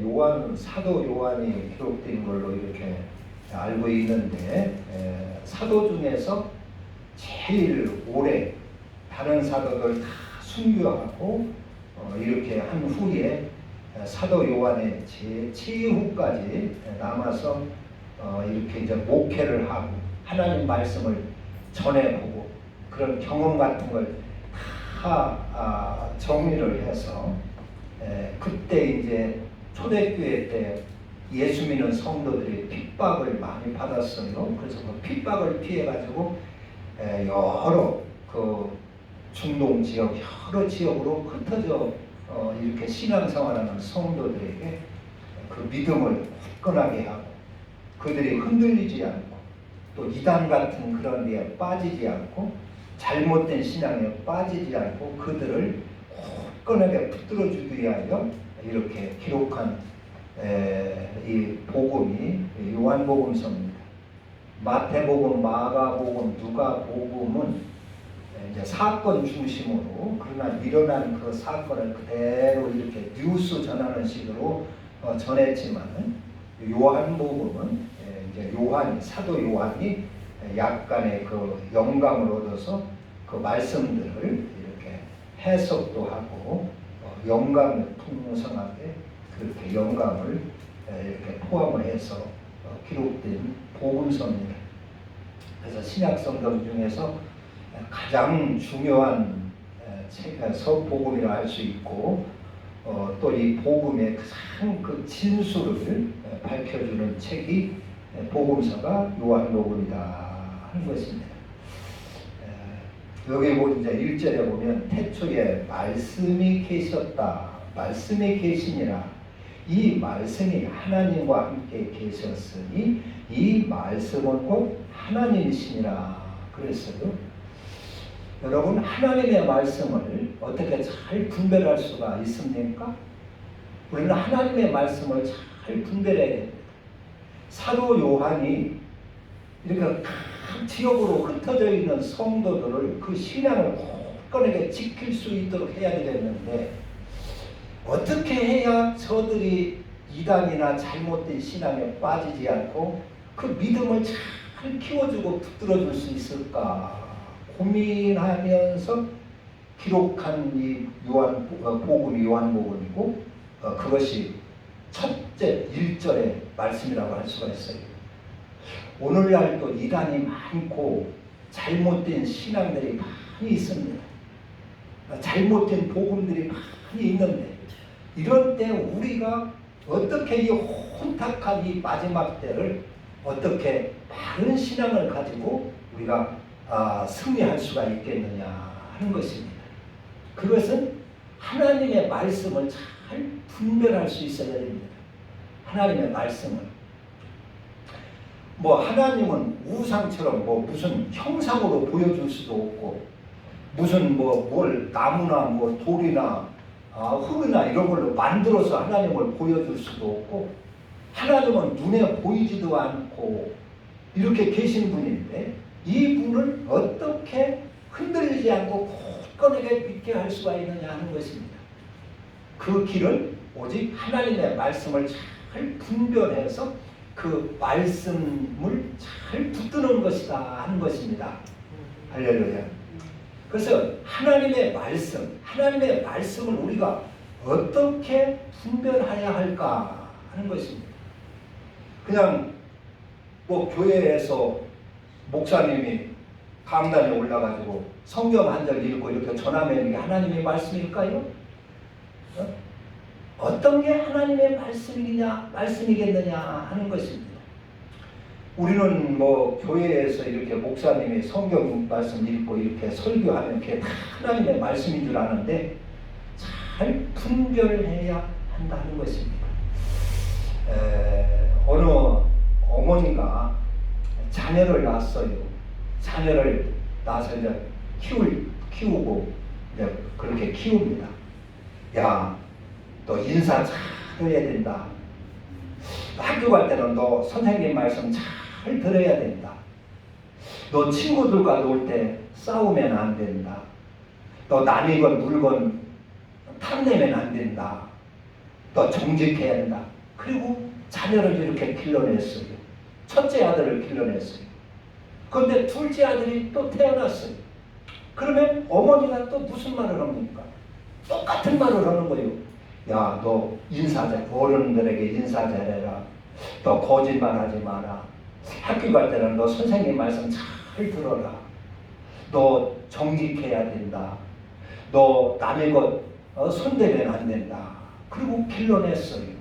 요한 사도 요한이 기록된 걸로 이렇게 알고 있는데 사도 중에서 제일 오래 다른 사도들 다 순교하고 이렇게 한 후에 사도 요한의 최후까지 남아서 이렇게 이제 목회를 하고 하나님 말씀을 전해보고 그런 경험 같은 걸 다 정리를 해서 그때 이제 초대교회 때 예수 믿는 성도들이 핍박을 많이 받았어요. 그래서 그 핍박을 피해 가지고 여러 그 중동 지역 여러 지역으로 흩어져 이렇게 신앙생활하는 성도들에게 그 믿음을 굳건하게 하고 그들이 흔들리지 않고 또 이단 같은 그런 데에 빠지지 않고 잘못된 신앙에 빠지지 않고 그들을 굳건하게 붙들어 주기 위하여 이렇게 기록한 이 복음이 요한복음서입니다. 마태복음, 마가복음, 누가복음은 이제 사건 중심으로 그러나 일어난 그 사건을 그대로 이렇게 뉴스 전하는 식으로 전했지만은 요한복음은 이제 사도 요한이 약간의 그 영감을 얻어서 그 말씀들을 이렇게 해석도 하고 영감을 풍성하게 그렇게 영감을 이렇게 포함을 해서 기록된 복음서입니다. 그래서 신약 성경 중에서 가장 중요한 서복음이라 할 수 있고 또 이 복음의 가장 그 진수를 밝혀주는 책이 복음서가 요한복음이다 하는 것입니다. 여기 이제 1절에 보면 태초에 말씀이 계셨다. 말씀이 계시니라. 이 말씀이 하나님과 함께 계셨으니 이 말씀은 곧 하나님이시니라 그랬어요. 여러분 하나님의 말씀을 어떻게 잘 분별할 수가 있습니까? 우리는 하나님의 말씀을 잘 분별해야 됩니다. 사도 요한이 이렇게 각 지역으로 흩어져 있는 성도들을 그 신앙을 굳건하게 지킬 수 있도록 해야 되겠는데 어떻게 해야 저들이 이단이나 잘못된 신앙에 빠지지 않고 그 믿음을 잘 키워주고 붙들어줄 수 있을까 고민하면서 기록한 이 복음이 요한복음이고 그것이 첫째 1절의 말씀이라고 할 수가 있어요. 오늘날도 이단이 많고 잘못된 신앙들이 많이 있습니다. 잘못된 복음들이 많이 있는데 이런 때 우리가 어떻게 이 혼탁한 이 마지막 때를 어떻게 바른 신앙을 가지고 우리가 승리할 수가 있겠느냐 하는 것입니다. 그것은 하나님의 말씀을 잘 분별할 수 있어야 됩니다. 하나님의 말씀을 하나님은 우상처럼 무슨 형상으로 보여줄 수도 없고 무슨 뭘 나무나 돌이나 흙이나 이런 걸로 만들어서 하나님을 보여줄 수도 없고 하나님은 눈에 보이지도 않고 이렇게 계신 분인데 이 분을 어떻게 흔들리지 않고 굳건하게 믿게 할 수가 있느냐 하는 것입니다. 그 길은 오직 하나님의 말씀을 잘 분별해서 그 말씀을 잘 붙드는 것이다 하는 것입니다. 할렐루야. 그래서 하나님의 말씀을 우리가 어떻게 분별해야 할까 하는 것입니다. 그냥 교회에서 목사님이 강단에 올라가지고 성경 한 절 읽고 이렇게 전하면 이게 하나님의 말씀일까요? 어떤 게 하나님의 말씀이겠느냐 하는 것입니다. 우리는 교회에서 이렇게 목사님이 성경 말씀 읽고 이렇게 설교하면 그게 다 하나님의 말씀인 줄 아는데 잘 분별해야 한다는 것입니다. 어느 어머니가 자녀를 낳았어요. 자녀를 낳아서 이제 키우고 이제 그렇게 키웁니다. 야, 너 인사 잘 해야 된다. 학교 갈 때는 너 선생님 말씀 잘 들어야 된다. 너 친구들과 놀 때 싸우면 안 된다. 너 남 익은 물건 탐내면 안 된다. 너 정직해야 된다. 그리고 자녀를 이렇게 길러냈어요. 첫째 아들을 길러냈어요. 그런데 둘째 아들이 또 태어났어요. 그러면 어머니가 또 무슨 말을 합니까? 똑같은 말을 하는 거예요. 야, 너 어른들에게 인사 잘해라. 너 거짓말하지 마라. 학교 갈 때는 너 선생님 말씀 잘 들어라. 너 정직해야 된다. 너 남의 것 손대면 안 된다. 그리고 길러냈어요.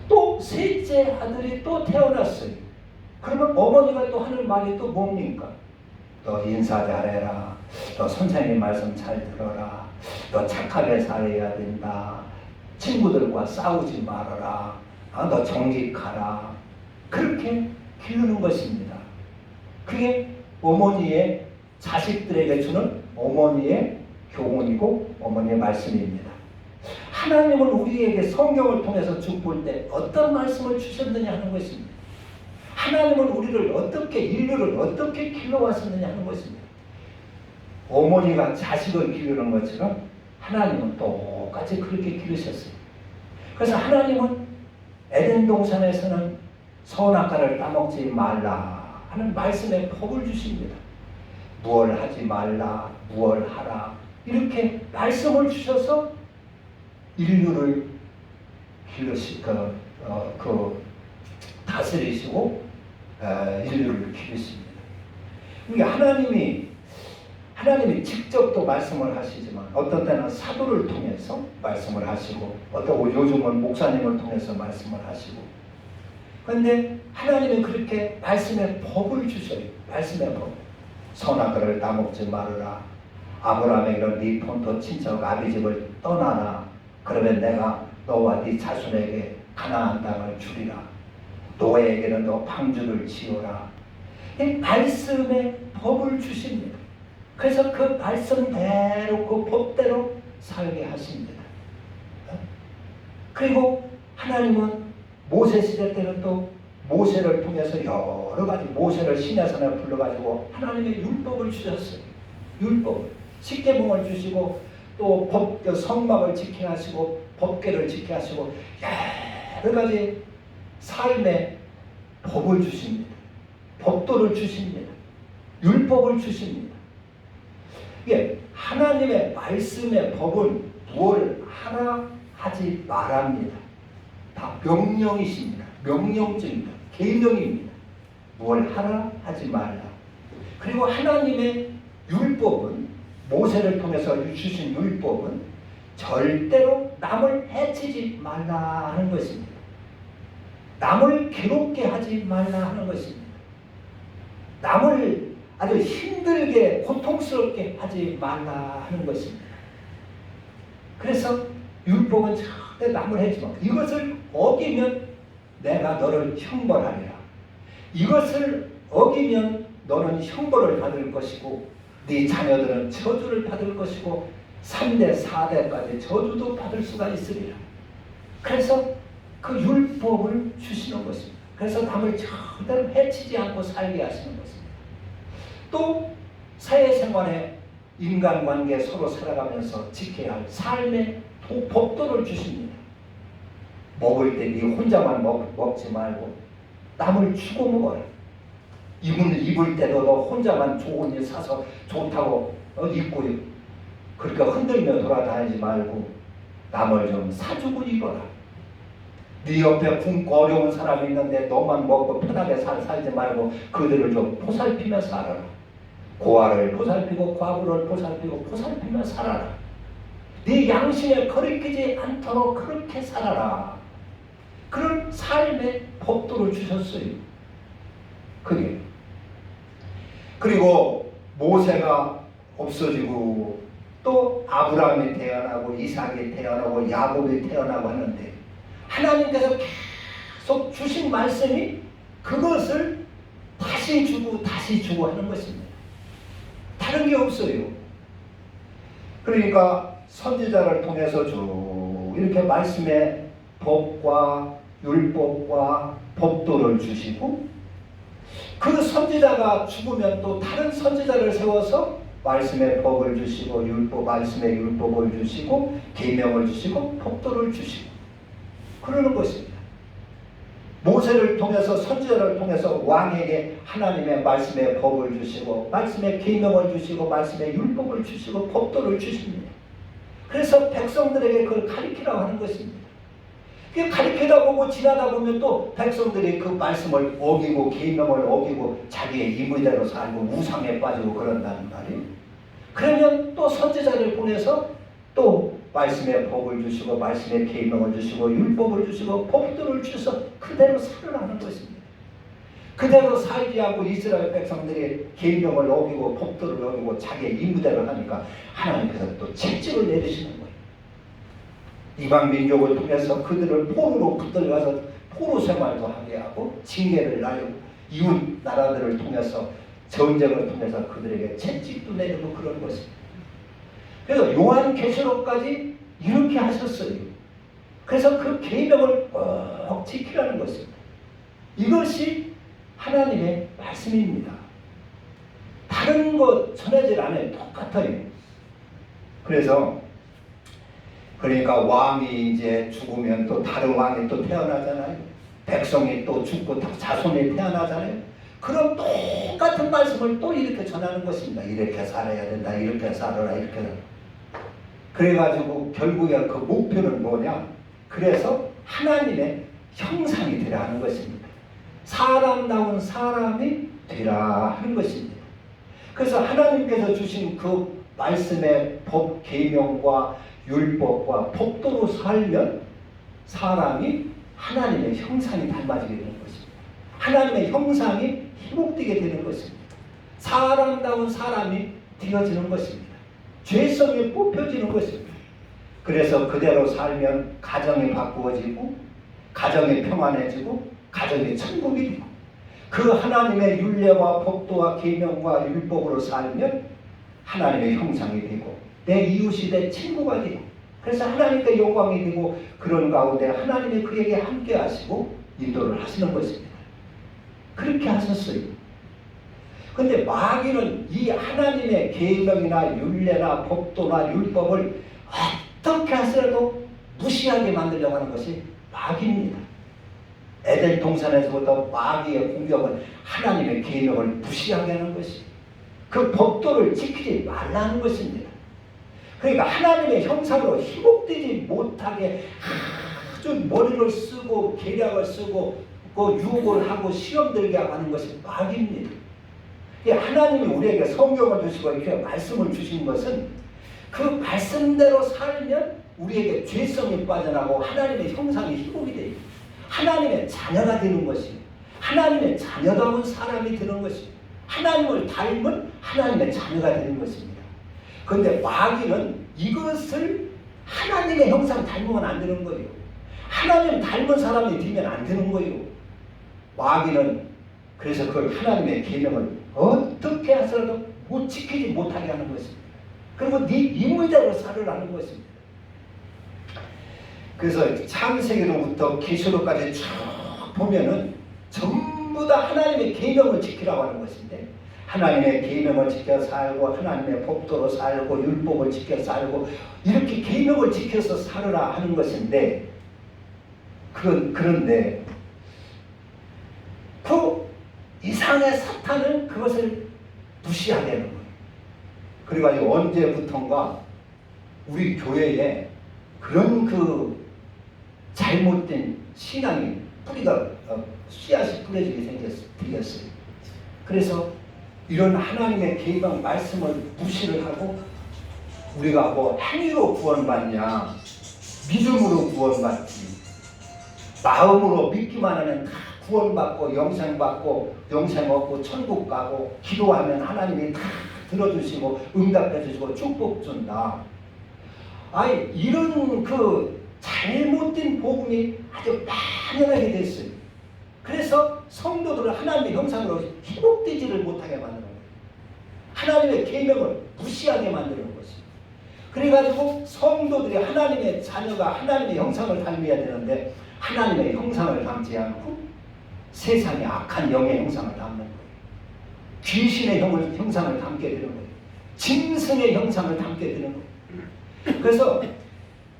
또 셋째 아들이 또 태어났어요. 그러면 어머니가 또 하는 말이 또 뭡니까? 너 인사 잘해라. 너 선생님 말씀 잘 들어라. 너 착하게 살아야 된다. 친구들과 싸우지 말아라. 너 정직하라. 그렇게 기르는 것입니다. 그게 어머니의 자식들에게 주는 어머니의 교훈이고 어머니의 말씀입니다. 하나님은 우리에게 성경을 통해서 볼 때 어떤 말씀을 주셨느냐 하는 것입니다. 하나님은 우리를 어떻게, 인류를 어떻게 길러왔었느냐 하는 것입니다. 어머니가 자식을 기르는 것처럼 하나님은 똑같이 그렇게 기르셨어요. 그래서 하나님은 에덴 동산에서는 선악과를 따먹지 말라 하는 말씀에 법을 주십니다. 무엇을 하지 말라, 무엇을 하라, 이렇게 말씀을 주셔서 인류를 다스리시고 인류를 기르십니다. 그러니까 하나님이 직접 또 말씀을 하시지만 어떤 때는 사도를 통해서 말씀을 하시고 요즘은 목사님을 통해서 말씀을 하시고, 그런데 하나님은 그렇게 말씀의 법을 주셔요. 말씀의 법. 선악과를 따먹지 말아라. 아브라함에게 네 본토 친척 아비 집을 떠나라. 그러면 내가 너와 네 자손에게 가나안 땅을 주리라. 노아에게는 너 방주를 지어라. 이 말씀의 법을 주십니다. 그래서 그 말씀대로 그 법대로 살게 하십니다. 그리고 하나님은 모세 시대 때는 또 모세를 통해서 여러 가지 모세를 시내산에 불러가지고 하나님의 율법을 주셨어요. 율법, 십계명을 주시고 또 성막을 지켜야 하시고 법궤를 지켜야 하시고 여러 가지 삶의 법을 주십니다. 법도를 주십니다. 율법을 주십니다. 이게 하나님의 말씀의 법은 무엇을 하라 하지 말합니다. 다 명령이십니다. 명령적입니다. 계명입니다. 무엇을 하라 하지 말라. 그리고 하나님의 율법은 모세를 통해서 주신 율법은 절대로 남을 해치지 말라 하는 것입니다. 남을 괴롭게 하지 말라 하는 것입니다. 남을 아주 힘들게 고통스럽게 하지 말라 하는 것입니다. 그래서 율법은 절대 남을 해치지 마. 이것을 어기면 내가 너를 형벌하리라. 이것을 어기면 너는 형벌을 받을 것이고 네 자녀들은 저주를 받을 것이고 3대 4대까지 저주도 받을 수가 있으리라. 그래서 그 율법을 주시는 것입니다. 그래서 남을 절대로 해치지 않고 살게 하시는 것입니다. 또 사회생활에 인간관계 서로 살아가면서 지켜야 할 삶의 법도를 주십니다. 먹을 때 네 혼자만 먹지 말고 남을 주고 먹어라. 입을 때도 너 혼자만 좋은 옷 사서 좋다고 입고 그러니까 흔들며 돌아다니지 말고 남을 좀 사주고 입어라. 네 옆에 굶고 어려운 사람이 있는데 너만 먹고 편하게 살지 말고 그들을 좀 보살피며 살아라. 고아를 보살피고 과부를 보살피며 살아라. 네 양심에 거리끼지 않도록 그렇게 살아라. 그런 삶의 법도를 주셨어요. 그게. 그리고 모세가 없어지고 또 아브라함이 태어나고 이삭이 태어나고 야곱이 태어나고 하는데 하나님께서 계속 주신 말씀이 그것을 다시 주고 하는 것입니다. 다른 게 없어요. 그러니까 선지자를 통해서 쭉 이렇게 말씀의 법과 율법과 법도를 주시고 그 선지자가 죽으면 또 다른 선지자를 세워서 말씀의 법을 주시고 말씀의 율법을 주시고 계명을 주시고 법도를 주시고 그러는 것입니다. 모세를 통해서 선지자를 통해서 왕에게 하나님의 말씀의 법을 주시고 말씀의 계명을 주시고 말씀의 율법을 주시고 법도를 주십니다. 그래서 백성들에게 그걸 가르치라고 하는 것입니다. 가르치다 보고 지나다 보면 또 백성들이 그 말씀을 어기고 계명을 어기고 자기의 임의대로 살고 우상에 빠지고 그런다는 말이에요. 그러면 또 선지자를 보내서 또 말씀의 법을 주시고 말씀의 계명을 주시고 율법을 주시고 법도를 주셔서 그대로 살으라는 것입니다. 그대로 살지 않고 이스라엘 백성들이 계명을 어기고 법도를 어기고 자기의 임의대로 하니까 하나님께서 또 채찍을 내리시는 거예요. 이방 민족을 통해서 그들을 포로로 붙들어가서 포로 생활도 하게 하고 징계를 날리고 이웃 나라들을 통해서 전쟁을 통해서 그들에게 채찍도 내리고 그런 것입니다. 그래서 요한계시록까지 이렇게 하셨어요. 그래서 그 계명을 꼭 지키라는 것입니다. 이것이 하나님의 말씀입니다. 다른 것 전하지 않아요. 똑같아요. 그러니까 왕이 이제 죽으면 또 다른 왕이 또 태어나잖아요. 백성이 또 죽고 자손이 태어나잖아요. 그럼 똑같은 말씀을 또 이렇게 전하는 것입니다. 이렇게 살아야 된다. 이렇게 살아라. 이렇게. 그래가지고 결국에 그 목표는 뭐냐? 그래서 하나님의 형상이 되라 하는 것입니다. 사람다운 사람이 되라 하는 것입니다. 그래서 하나님께서 주신 그 말씀의 법, 계명과 율법과 법도로 살면 사람이 하나님의 형상이 닮아지게 되는 것입니다. 하나님의 형상이 회복되게 되는 것입니다. 사람다운 사람이 되어지는 것입니다. 죄성이 뽑혀지는 것입니다. 그래서 그대로 살면 가정이 바꾸어지고 가정이 평안해지고 가정이 천국이 되고 그 하나님의 율례와 법도와 계명과 율법으로 살면 하나님의 형상이 되고 내 이웃이 내 친구가 되고 그래서 하나님께 영광이 되고 그런 가운데 하나님이 그에게 함께 하시고 인도를 하시는 것입니다. 그렇게 하셨어요. 그런데 마귀는 이 하나님의 계명이나 율례나 법도나 율법을 어떻게 하더라도 무시하게 만들려고 하는 것이 마귀입니다. 에덴 동산에서부터 마귀의 공격은 하나님의 계명을 무시하게 하는 것이 그 법도를 지키지 말라는 것입니다. 그러니까 하나님의 형상으로 희복되지 못하게 아주 머리를 쓰고 계략을 쓰고 그 유혹을 하고 시험 들게 하는 것이 마귀입니다. 하나님이 우리에게 성경을 주시고 이렇게 말씀을 주신 것은 그 말씀대로 살면 우리에게 죄성이 빠져나고 하나님의 형상이 희복이 돼요. 하나님의 자녀가 되는 것이 하나님의 자녀다운 사람이 되는 것이 하나님을 닮은 하나님의 자녀가 되는 것입니다. 그런데 마귀는 이것을 하나님의 형상 닮으면 안 되는 거예요. 하나님 닮은 사람이 되면 안 되는 거예요. 마귀는 그래서 그걸 하나님의 계명을 어떻게 해서라도 못 지키지 못하게 하는 것입니다. 그리고 네 임의대로 살으라는 것입니다. 그래서 창세기로부터 계시록까지 쭉 보면은 전부 다 하나님의 계명을 지키라고 하는 것인데 하나님의 계명을 지켜 살고 하나님의 법도로 살고 율법을 지켜 살고 이렇게 계명을 지켜서 살으라 하는 것인데 그런데 그 이상의 사탄은 그것을 무시하게 하는 거예요. 그래가지고 언제부턴가 우리 교회에 그런 그 잘못된 신앙이 뿌리가 씨앗이 뿌려지게 생겼어요. 그래서 이런 하나님의 계명 말씀을 무시를 하고 우리가 뭐 행위로 구원받냐 믿음으로 구원받지 마음으로 믿기만 하면 다 구원받고 영생 얻고 천국 가고 기도하면 하나님이 다 들어주시고 응답해 주시고 축복 준다. 아니 이런 그 잘못된 복음이 아주 만연하게 됐어요. 그래서 성도들을 하나님의 형상으로 회복되지를 못하게 만드는 거예요. 하나님의 계명을 무시하게 만드는 것이에요. 그래가지고 성도들이 하나님의 자녀가 하나님의 형상을 닮아야 되는데 하나님의 형상을 닮지 않고 세상의 악한 영의 형상을 닮는 거예요. 귀신의 형상을 닮게 되는 거예요. 짐승의 형상을 닮게 되는 거예요. 그래서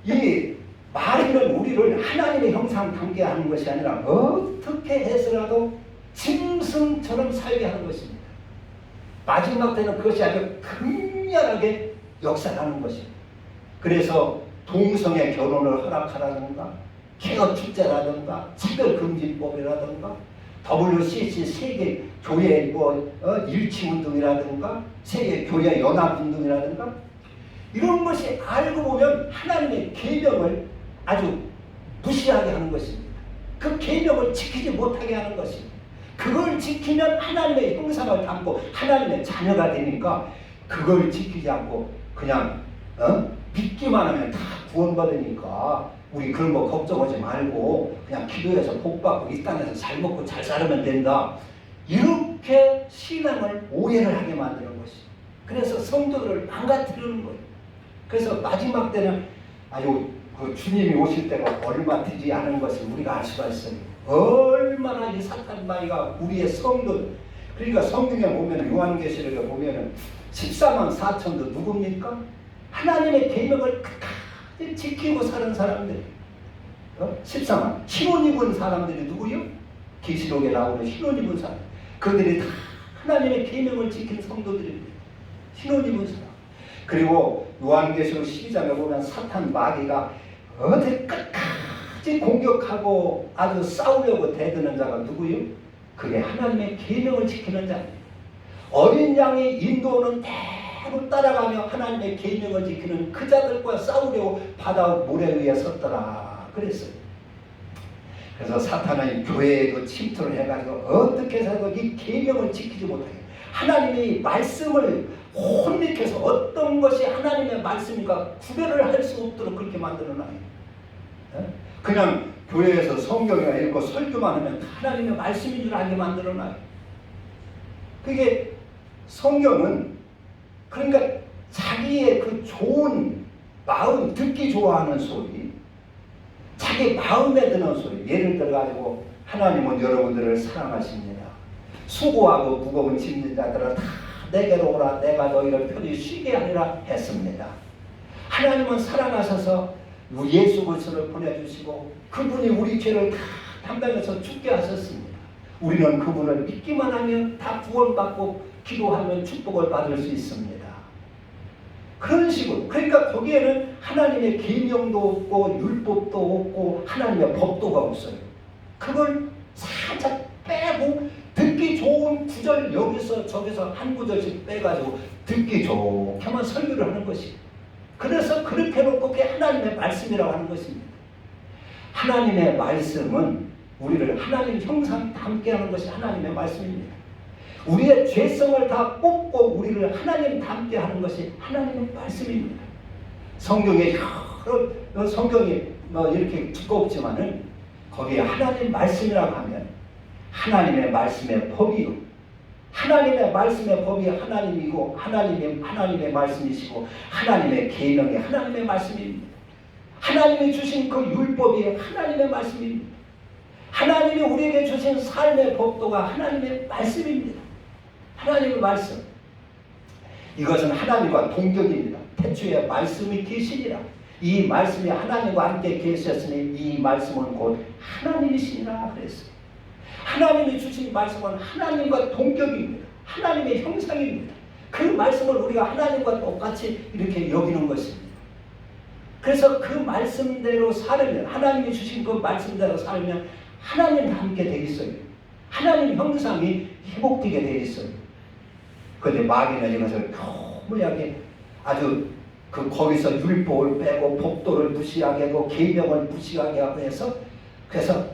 이 마귀는 우리를 하나님의 형상 담게 하는 것이 아니라 어떻게 해서라도 짐승처럼 살게 하는 것입니다. 마지막 때는 그것이 아주 극렬하게 역사하는 것입니다. 그래서 동성애 결혼을 허락하라든가 케어 축제라든가 차별금지법이라든가 WCC 세계 교회 일치운동이라든가 세계 교회 연합운동이라든가 이런 것이 알고 보면 하나님의 계명을 아주 무시하게 하는 것입니다. 그 계명을 지키지 못하게 하는 것입니다. 그걸 지키면 하나님의 형상을 담고 하나님의 자녀가 되니까 그걸 지키지 않고 그냥 믿기만 하면 다 구원받으니까 우리 그런 거 걱정하지 말고 그냥 기도해서 복받고 이 땅에서 잘 먹고 잘 살면 된다. 이렇게 신앙을 오해를 하게 만드는 것이. 그래서 성도들을 망가뜨리는 거예요. 그래서 마지막 때는 그 주님이 오실 때가 얼마 되지 않은 것을 우리가 알 수가 있어요. 얼마나 이 사탄 마귀가 우리의 성도들, 그러니까 성경에 보면 요한계시록에 보면은 14만 4천도 누굽니까? 하나님의 계명을 끝까지 지키고 사는 사람들. 14만 흰옷 입은 사람들이 누구요? 계시록에 나오는 흰옷 입은 사람. 그들이 다 하나님의 계명을 지킨 성도들입니다. 흰옷 입은 사람. 그리고 요한계시록 12장에 보면 사탄 마귀가 어디 끝까지 공격하고 아주 싸우려고 대드는 자가 누구요? 그게 하나님의 계명을 지키는 자입니다. 어린 양이 인도하는 대로 따라가며 하나님의 계명을 지키는 그 자들과 싸우려고 바다 모래 위에 섰더라 그랬어요. 그래서 사탄은 교회에도 침투를 해가지고 어떻게 해서도 이 계명을 지키지 못하게 하나님의 말씀을 혼미해서 어떤 것이 하나님의 말씀인가 구별을 할 수 없도록 그렇게 만들어놔요. 그냥 교회에서 성경이나 읽고 설교만 하면 하나님의 말씀인 줄 알게 만들어놔요. 그게 성경은 그러니까 자기의 그 좋은 마음 듣기 좋아하는 소리, 자기 마음에 드는 소리. 예를 들어가지고 하나님은 여러분들을 사랑하십니다. 수고하고 무거운 짐진 자들은 다 내게로 오라. 내가 너희를 편히 쉬게 하리라 했습니다. 하나님은 사랑하셔서 예수 그리스도를 보내주시고 그분이 우리 죄를 다 담당해서 죽게 하셨습니다. 우리는 그분을 믿기만 하면 다 구원받고 기도하면 축복을 받을 수 있습니다. 그런 식으로 그러니까 거기에는 하나님의 계명도 없고 율법도 없고 하나님의 법도가 없어요. 그걸 살짝 빼고 듣기 좋은 구절 여기서 저기서 한 구절씩 빼가지고 듣기 좋게만 설교를 하는 것이에요. 그래서 그렇게 놓고 그게 하나님의 말씀이라고 하는 것입니다. 하나님의 말씀은 우리를 하나님 형상 닮게 하는 것이 하나님의 말씀입니다. 우리의 죄성을 다 뽑고 우리를 하나님 닮게 하는 것이 하나님의 말씀입니다. 성경이 이렇게 두껍지만은 거기에 하나님 말씀이라고 하면 하나님의 말씀의 법이요. 하나님의 말씀의 법이 하나님이고 하나님의 말씀이시고 하나님의 계명이 하나님의 말씀입니다. 하나님이 주신 그 율법이 하나님의 말씀입니다. 하나님이 우리에게 주신 삶의 법도가 하나님의 말씀입니다. 하나님의 말씀. 이것은 하나님과 동격입니다. 태초에 말씀이 계시니라. 이 말씀이 하나님과 함께 계셨으니 이 말씀은 곧 하나님이시니라 그랬어요. 하나님이 주신 말씀은 하나님과 동격입니다. 하나님의 형상입니다. 그 말씀을 우리가 하나님과 똑같이 이렇게 여기는 것입니다. 그래서 그 말씀대로 살면 하나님이 주신 그 말씀대로 살면 하나님과 함께 되겠어요. 하나님 형상이 회복되게 되겠어요. 그런데 마귀는 이것을 교묘하게 아주 거기서 율법을 빼고 법도를 무시하게 하고 계명을 무시하게 하고 해서 그래서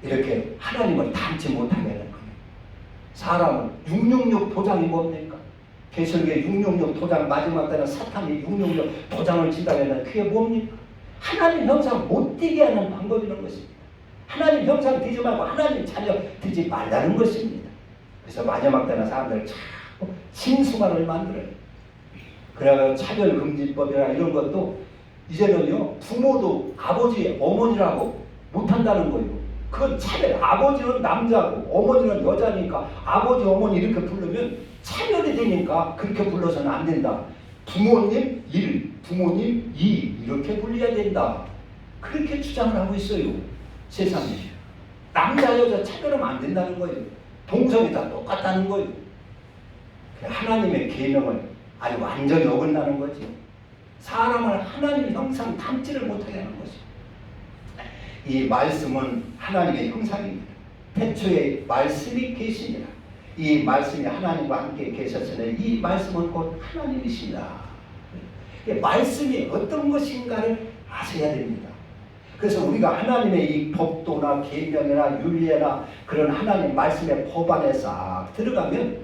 이렇게 하나님을 닮지 못하게 하는 거예요. 사람은 666 도장이 뭡니까? 계시록의 666 도장 마지막 때는 사탄이 666 도장을 지다면 그게 뭡니까? 하나님 형상 못 되게 하는 방법이 있는 것입니다. 하나님 형상 되지 말고 하나님 자녀 되지 말라는 것입니다. 그래서 마지막 때는 사람들 자꾸 심수만을 만들어요. 그래서 차별금지법이나 이런 것도 이제는요 부모도 아버지 어머니라고 못한다는 거예요. 그건 차별. 아버지는 남자고 어머니는 여자니까 아버지 어머니 이렇게 부르면 차별이 되니까 그렇게 불러서는 안 된다. 부모님 1, 부모님 2 이렇게 불려야 된다. 그렇게 주장을 하고 있어요. 세상에. 남자 여자 차별하면 안 된다는 거예요. 동성이 다 똑같다는 거예요. 하나님의 계명을 아주 완전히 어긋나는 거지. 사람을 하나님 형상 닮지를 못하게 하는 것이. 이 말씀은 하나님의 형상입니다. 태초에 말씀이 계시니라. 이 말씀이 하나님과 함께 계셨으니 이 말씀은 곧 하나님이시다. 말씀이 어떤 것인가를 아셔야 됩니다. 그래서 우리가 하나님의 이 법도나 계명이나 율례나 그런 하나님 말씀의 법안에 싹 들어가면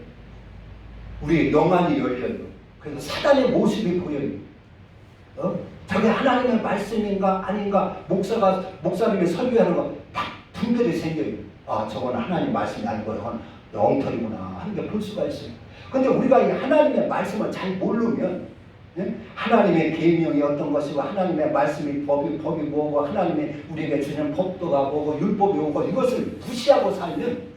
우리의 영안이 열려요. 그래서 사단의 모습이 보여요. 저게 하나님의 말씀인가 아닌가 목사님이 설교하는 거 딱 분별이 생겨요. 아, 저건 하나님 말씀이 아니고 저건 엉터리구나 하는 게 볼 수가 있어요. 근데 우리가 이 하나님의 말씀을 잘 모르면 하나님의 계명이 어떤 것이고 하나님의 말씀이 법이 뭐고 하나님의 우리에게 주는 법도가 뭐고 율법이 뭐고 이것을 무시하고 살면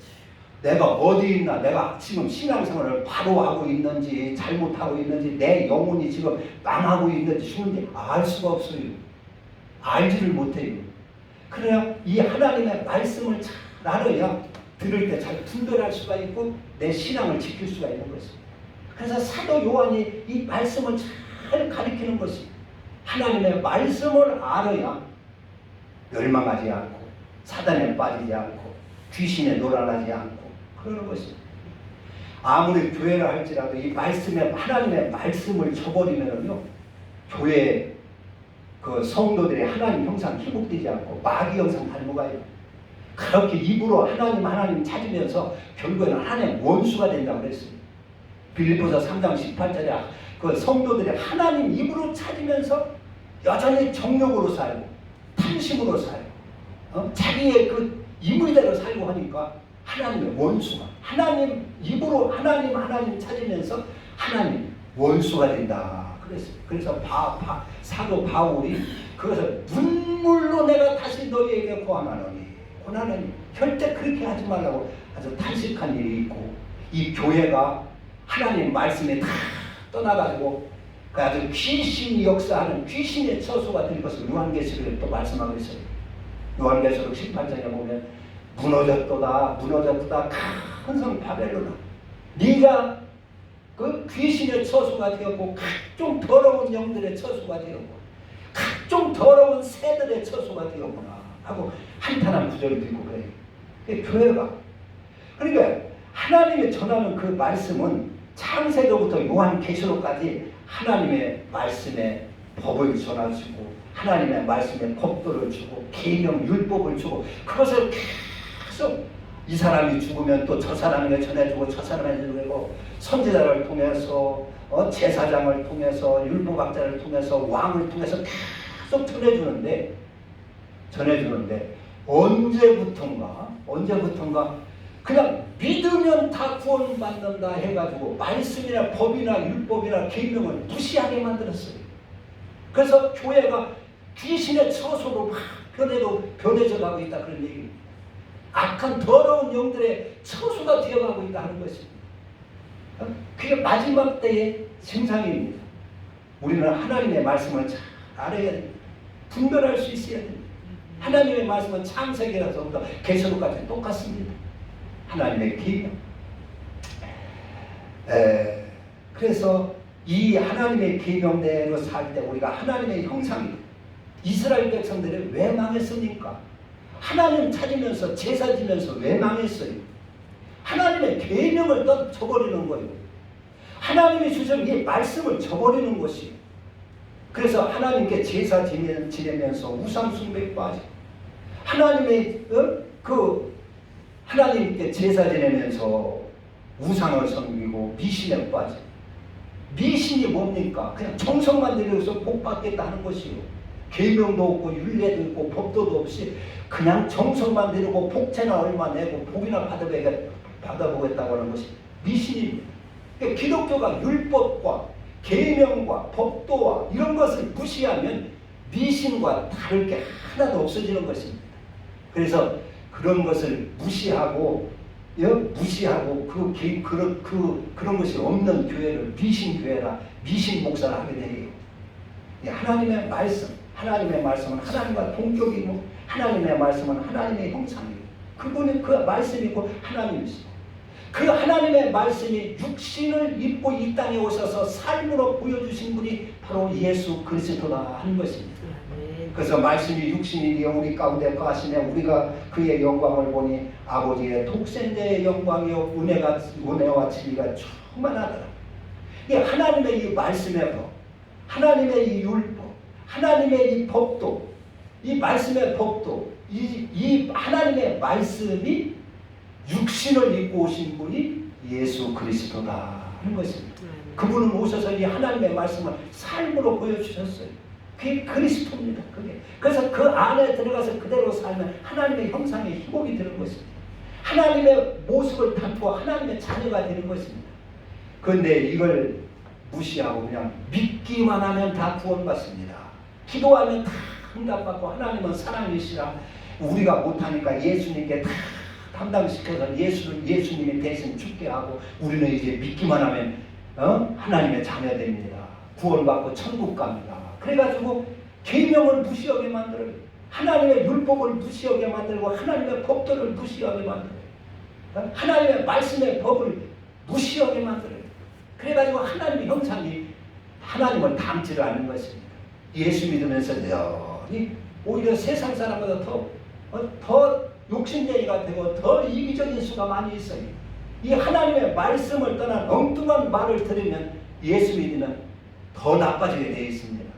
내가 어디 있나, 내가 지금 신앙생활을 바로 하고 있는지 잘못하고 있는지 내 영혼이 지금 망하고 있는지 죽는지 알 수가 없어요. 알지를 못해요. 그래야 이 하나님의 말씀을 잘 알아야 들을 때 잘 분별할 수가 있고 내 신앙을 지킬 수가 있는 것입니다. 그래서 사도 요한이 이 말씀을 잘 가리키는 것이 하나님의 말씀을 알아야 멸망하지 않고 사단에 빠지지 않고 귀신에 놀아나지 않고 그러는 것입니다. 아무리 교회를 할지라도 이 말씀에 하나님의 말씀을 저버리면요 교회 그 성도들의 하나님 형상 회복되지 않고 마귀 형상 닮아가요. 그렇게 입으로 하나님 찾으면서 결국에는 하나님의 원수가 된다고 그랬어요. 빌립보서 3장 18절에 그 성도들이 하나님 입으로 찾으면서 여전히 정욕으로 살고 탐심으로 살고 자기의 그 임의대로 살고 하니까 하나님의 원수가 하나님 입으로 하나님 찾으면서 하나님 원수가 된다 그랬어요. 그래서 사도 바울이 그것을 눈물로 내가 다시 너희에게 고하노니 고난하니 절대 그렇게 하지 말라고 아주 탄식한 일이 있고 이 교회가 하나님 말씀에 다 떠나가지고 그 아주 귀신이 역사하는 귀신의 처소가 될 것을 요한계시록에 또 말씀하고 있어요. 요한계시록 18장에 보면 무너졌도다 큰 성 바벨론아 네가 그 귀신의 처소가 되었고 각종 더러운 영들의 처소가 되었고 각종 더러운 새들의 처소가 되었구나 하고 한탄한 구절도 있고 그래요. 교회가 그러니까 하나님이 전하는 그 말씀은 창세기부터 요한계시록까지 하나님의 말씀의 법을 전하시고 하나님의 말씀의 법도를 주고 계명 율법을 주고 그것을 계속 이 사람이 죽으면 또 저 사람에게 전해주고 저 사람에게 전해주고 선지자를 통해서 제사장을 통해서 율법학자를 통해서 왕을 통해서 계속 전해주는데 언제부턴가 그냥 믿으면 다 구원받는다 해가지고 말씀이나 법이나 율법이나 계명을 무시하게 만들었어요. 그래서 교회가 귀신의 처소로 막 변해져 가고 있다 그런 얘기입니다. 악한 더러운 영들의 처소가 되어가고 있다 하는 것입니다. 그게 마지막 때의 증상입니다. 우리는 하나님의 말씀을 잘 알아야 됩니다. 분별할 수 있어야 됩니다. 하나님의 말씀은 창세기라서부터 계시록까지 똑같습니다. 하나님의 계명. 그래서 이 하나님의 계명대로 살 때 우리가 하나님의 형상입니다. 이스라엘 백성들이 왜 망했습니까? 하나님 찾으면서 제사 지면서 왜 망했어요? 하나님의 계명을 저버리는 거예요. 하나님이 주신 이 말씀을 저버리는 것이에요. 그래서 하나님께 제사 지내면서 우상 숭배에 빠지고 하나님께 제사 지내면서 우상을 섬기고 미신에 빠지고 미신이 뭡니까? 그냥 정성만 들여서 복 받겠다 하는 것이요. 계명도 없고 율례도 있고 법도도 없이 그냥 정성만 들이고 복채나 얼마 내고 복이나 받아보겠다고 하는 것이 미신입니다. 그러니까 기독교가 율법과 계명과 법도와 이런 것을 무시하면 미신과 다를 게 하나도 없어지는 것입니다. 그래서 그런 것을 무시하고 그런 것이 없는 교회를 미신 교회라 미신 목사를 하게 돼요. 하나님의 말씀, 하나님의 말씀은 하나님과 동격이고 하나님의 말씀은 하나님의 형상이고 그분은 그 말씀이고 하나님이시고 그 하나님의 말씀이 육신을 입고 이 땅에 오셔서 삶으로 보여주신 분이 바로 예수 그리스도다 하는 것입니다. 그래서 말씀이 육신이 되어 우리 가운데 거하시며 우리가 그의 영광을 보니 아버지의 독생자의 영광이요 은혜와 진리가 충만하더라. 이 하나님의 이 말씀의 법, 하나님의 이 율법, 하나님의 이 법도, 이 말씀의 법도, 이 하나님의 말씀이 육신을 입고 오신 분이 예수 그리스도다 하는 것입니다. 그분은 오셔서 이 하나님의 말씀을 삶으로 보여주셨어요. 그게 그리스도입니다. 그게. 그래서 그 안에 들어가서 그대로 살면 하나님의 형상의 희복이 되는 것입니다. 하나님의 모습을 담고 하나님의 자녀가 되는 것입니다. 그런데 이걸 무시하고 그냥 믿기만 하면 다 구원받습니다. 기도하면 다 응답받고 하나님은 사랑이시라 우리가 못하니까 예수님께 다 담당시켜서 예수님이 대신 죽게 하고 우리는 이제 믿기만 하면 하나님의 자녀 됩니다. 구원받고 천국 갑니다. 그래가지고 계명을 무시하게 만들어요. 하나님의 율법을 무시하게 만들고 하나님의 법도를 무시하게 만들어요. 하나님의 말씀의 법을 무시하게 만들어요. 그래가지고 하나님의 형상이 하나님을 닮지를 않는 것입니다. 예수 믿으면서 오히려 세상 사람보다 더 욕심쟁이가 되고 더 이기적인 수가 많이 있어요. 이 하나님의 말씀을 떠난 엉뚱한 말을 들으면 예수 믿으면 더 나빠지게 되어 있습니다.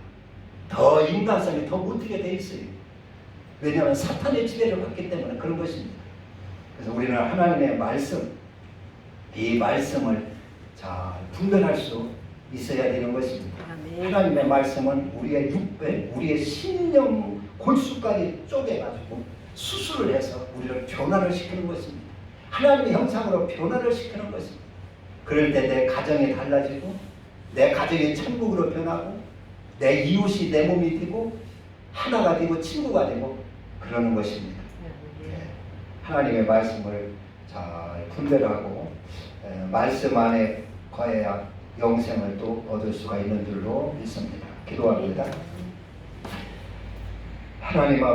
더 인간성이 더 못하게 되어 있어요. 왜냐하면 사탄의 지배를 받기 때문에 그런 것입니다. 그래서 우리는 하나님의 말씀, 이 말씀을 잘 분별할 수 있어야 되는 것입니다. 하나님의 말씀은 우리의 육배, 우리의 신령 골수까지 쪼개가지고 수술을 해서 우리를 변화를 시키는 것입니다. 하나님의 형상으로 변화를 시키는 것입니다. 그럴 때 내 가정이 달라지고 내 가정이 천국으로 변하고 내 이웃이 내 몸이 되고 하나가 되고 친구가 되고 그러는 것입니다. 하나님의 말씀을 잘 분별하고 말씀 안에 거해야 영생을 또 얻을 수가 있는 줄로 믿습니다. 기도합니다. 하나님